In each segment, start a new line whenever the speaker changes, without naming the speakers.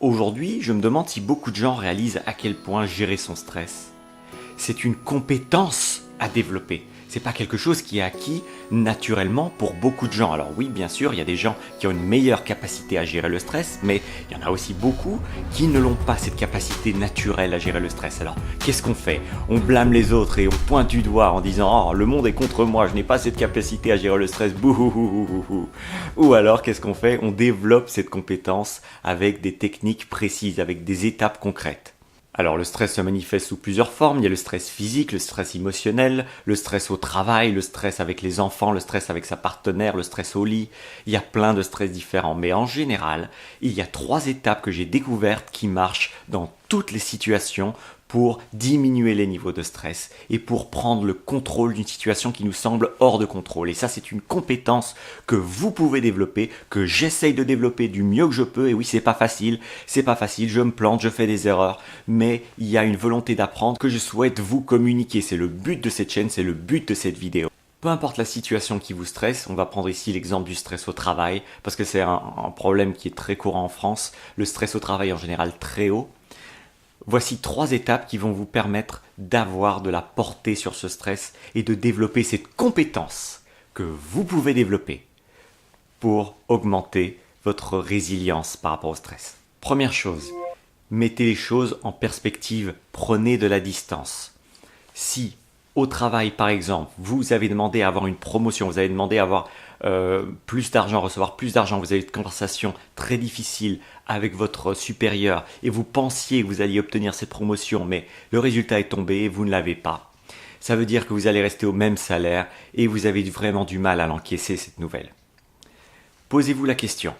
Aujourd'hui, je me demande si beaucoup de gens réalisent à quel point gérer son stress, c'est une compétence à développer. C'est pas quelque chose qui est acquis naturellement pour beaucoup de gens. Alors oui, bien sûr, il y a des gens qui ont une meilleure capacité à gérer le stress, mais il y en a aussi beaucoup qui ne l'ont pas cette capacité naturelle à gérer le stress. Alors, qu'est-ce qu'on fait? On blâme les autres et on pointe du doigt en disant « Oh, le monde est contre moi, je n'ai pas cette capacité à gérer le stress, bouhouhouhouhou ». Ou alors, qu'est-ce qu'on fait? On développe cette compétence avec des techniques précises, avec des étapes concrètes. Alors le stress se manifeste sous plusieurs formes, il y a le stress physique, le stress émotionnel, le stress au travail, le stress avec les enfants, le stress avec sa partenaire, le stress au lit, il y a plein de stress différents. Mais en général, il y a 3 étapes que j'ai découvertes qui marchent dans toutes les situations pour diminuer les niveaux de stress et pour prendre le contrôle d'une situation qui nous semble hors de contrôle. Et ça, c'est une compétence que vous pouvez développer, que j'essaye de développer du mieux que je peux. Et oui, c'est pas facile, je me plante, je fais des erreurs, mais il y a une volonté d'apprendre que je souhaite vous communiquer. C'est le but de cette chaîne, c'est le but de cette vidéo. Peu importe la situation qui vous stresse, on va prendre ici l'exemple du stress au travail, parce que c'est un problème qui est très courant en France, le stress au travail en général très haut. Voici 3 étapes qui vont vous permettre d'avoir de la portée sur ce stress et de développer cette compétence que vous pouvez développer pour augmenter votre résilience par rapport au stress. Première chose, mettez les choses en perspective, prenez de la distance. Si au travail par exemple, vous avez demandé à avoir une promotion, vous avez demandé à avoir plus d'argent, recevoir plus d'argent, vous avez une conversation très difficile avec votre supérieur et vous pensiez que vous alliez obtenir cette promotion, mais le résultat est tombé et vous ne l'avez pas. Ça veut dire que vous allez rester au même salaire et vous avez vraiment du mal à l'encaisser cette nouvelle. Posez-vous la question,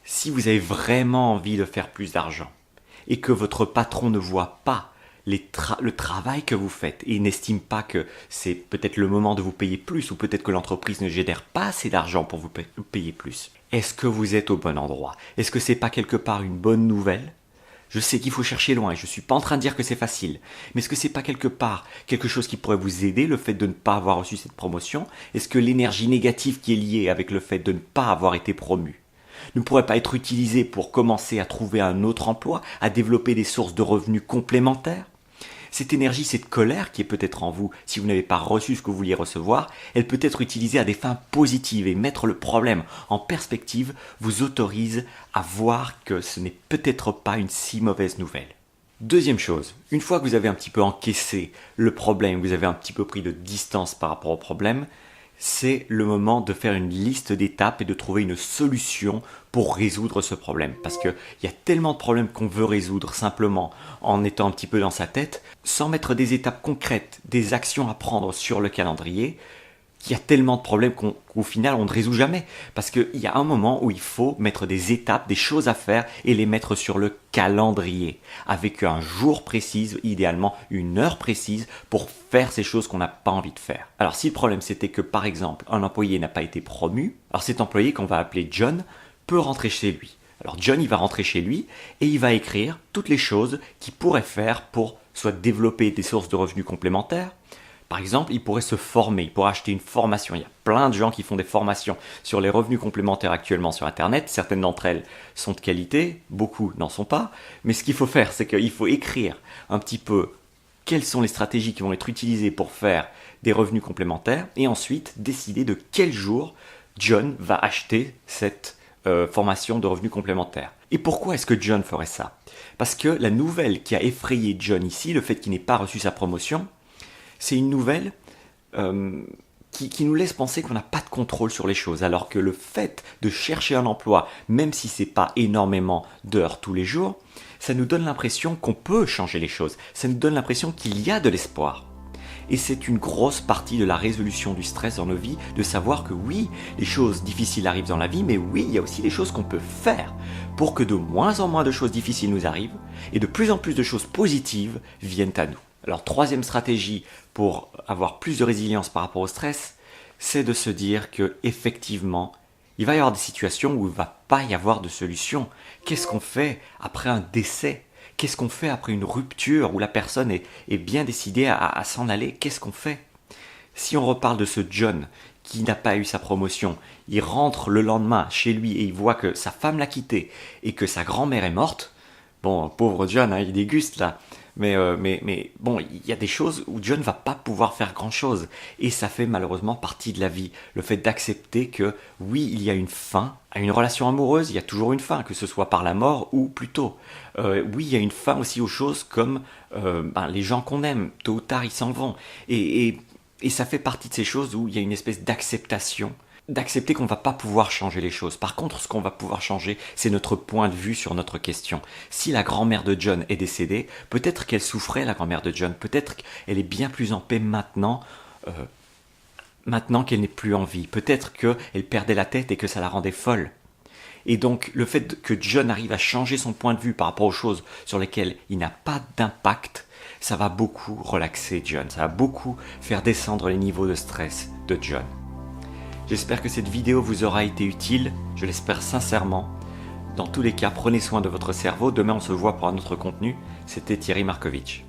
si vous avez vraiment envie de faire plus d'argent et que votre patron ne voit pas le travail que vous faites et n'estime pas que c'est peut-être le moment de vous payer plus ou peut-être que l'entreprise ne génère pas assez d'argent pour vous payer plus. Est-ce que vous êtes au bon endroit? Est-ce que c'est pas quelque part une bonne nouvelle? Je sais qu'il faut chercher loin et je suis pas en train de dire que c'est facile, mais est-ce que c'est pas quelque part quelque chose qui pourrait vous aider, le fait de ne pas avoir reçu cette promotion? Est-ce que l'énergie négative qui est liée avec le fait de ne pas avoir été promu ne pourrait pas être utilisée pour commencer à trouver un autre emploi, à développer des sources de revenus complémentaires? Cette énergie, cette colère qui est peut-être en vous, si vous n'avez pas reçu ce que vous vouliez recevoir, elle peut être utilisée à des fins positives et mettre le problème en perspective vous autorise à voir que ce n'est peut-être pas une si mauvaise nouvelle. Deuxième chose, une fois que vous avez un petit peu encaissé le problème, vous avez un petit peu pris de distance par rapport au problème, c'est le moment de faire une liste d'étapes et de trouver une solution pour résoudre ce problème. Parce qu'il y a tellement de problèmes qu'on veut résoudre simplement en étant un petit peu dans sa tête, sans mettre des étapes concrètes, des actions à prendre sur le calendrier, qu'il y a tellement de problèmes qu'au final on ne résout jamais. Parce qu'il y a un moment où il faut mettre des étapes, des choses à faire et les mettre sur le calendrier. Avec un jour précis, idéalement une heure précise pour faire ces choses qu'on n'a pas envie de faire. Alors si le problème c'était que par exemple un employé n'a pas été promu, alors cet employé qu'on va appeler John peut rentrer chez lui. Alors John il va rentrer chez lui et il va écrire toutes les choses qu'il pourrait faire pour soit développer des sources de revenus complémentaires. Par exemple, il pourrait se former, il pourrait acheter une formation. Il y a plein de gens qui font des formations sur les revenus complémentaires actuellement sur Internet. Certaines d'entre elles sont de qualité, beaucoup n'en sont pas. Mais ce qu'il faut faire, c'est qu'il faut écrire un petit peu quelles sont les stratégies qui vont être utilisées pour faire des revenus complémentaires et ensuite décider de quel jour John va acheter cette formation de revenus complémentaires. Et pourquoi est-ce que John ferait ça? Parce que la nouvelle qui a effrayé John ici, le fait qu'il n'ait pas reçu sa promotion, c'est une nouvelle qui nous laisse penser qu'on n'a pas de contrôle sur les choses, alors que le fait de chercher un emploi, même si ce n'est pas énormément d'heures tous les jours, ça nous donne l'impression qu'on peut changer les choses, ça nous donne l'impression qu'il y a de l'espoir. Et c'est une grosse partie de la résolution du stress dans nos vies, de savoir que oui, les choses difficiles arrivent dans la vie, mais oui, il y a aussi des choses qu'on peut faire pour que de moins en moins de choses difficiles nous arrivent et de plus en plus de choses positives viennent à nous. Alors, troisième stratégie pour avoir plus de résilience par rapport au stress, c'est de se dire que effectivement, il va y avoir des situations où il ne va pas y avoir de solution. Qu'est-ce qu'on fait après un décès? Qu'est-ce qu'on fait après une rupture où la personne est bien décidée à s'en aller? Qu'est-ce qu'on fait? Si on reparle de ce John qui n'a pas eu sa promotion, il rentre le lendemain chez lui et il voit que sa femme l'a quitté et que sa grand-mère est morte, Bon, pauvre John, hein, il déguste là. Mais bon, il y a des choses où John va pas pouvoir faire grand-chose. Et ça fait malheureusement partie de la vie. Le fait d'accepter que, oui, il y a une fin. À une relation amoureuse, il y a toujours une fin, que ce soit par la mort ou plus tôt. Oui, il y a une fin aussi aux choses comme les gens qu'on aime. Tôt ou tard, ils s'en vont. Et ça fait partie de ces choses où il y a une espèce d'acceptation, d'accepter qu'on ne va pas pouvoir changer les choses. Par contre, ce qu'on va pouvoir changer, c'est notre point de vue sur notre question. Si la grand-mère de John est décédée, peut-être qu'elle souffrait, la grand-mère de John, peut-être qu'elle est bien plus en paix maintenant qu'elle n'est plus en vie. Peut-être qu'elle perdait la tête et que ça la rendait folle. Et donc, le fait que John arrive à changer son point de vue par rapport aux choses sur lesquelles il n'a pas d'impact, ça va beaucoup relaxer John, ça va beaucoup faire descendre les niveaux de stress de John. J'espère que cette vidéo vous aura été utile, je l'espère sincèrement. Dans tous les cas, prenez soin de votre cerveau. Demain, on se voit pour un autre contenu. C'était Thierry Markovitch.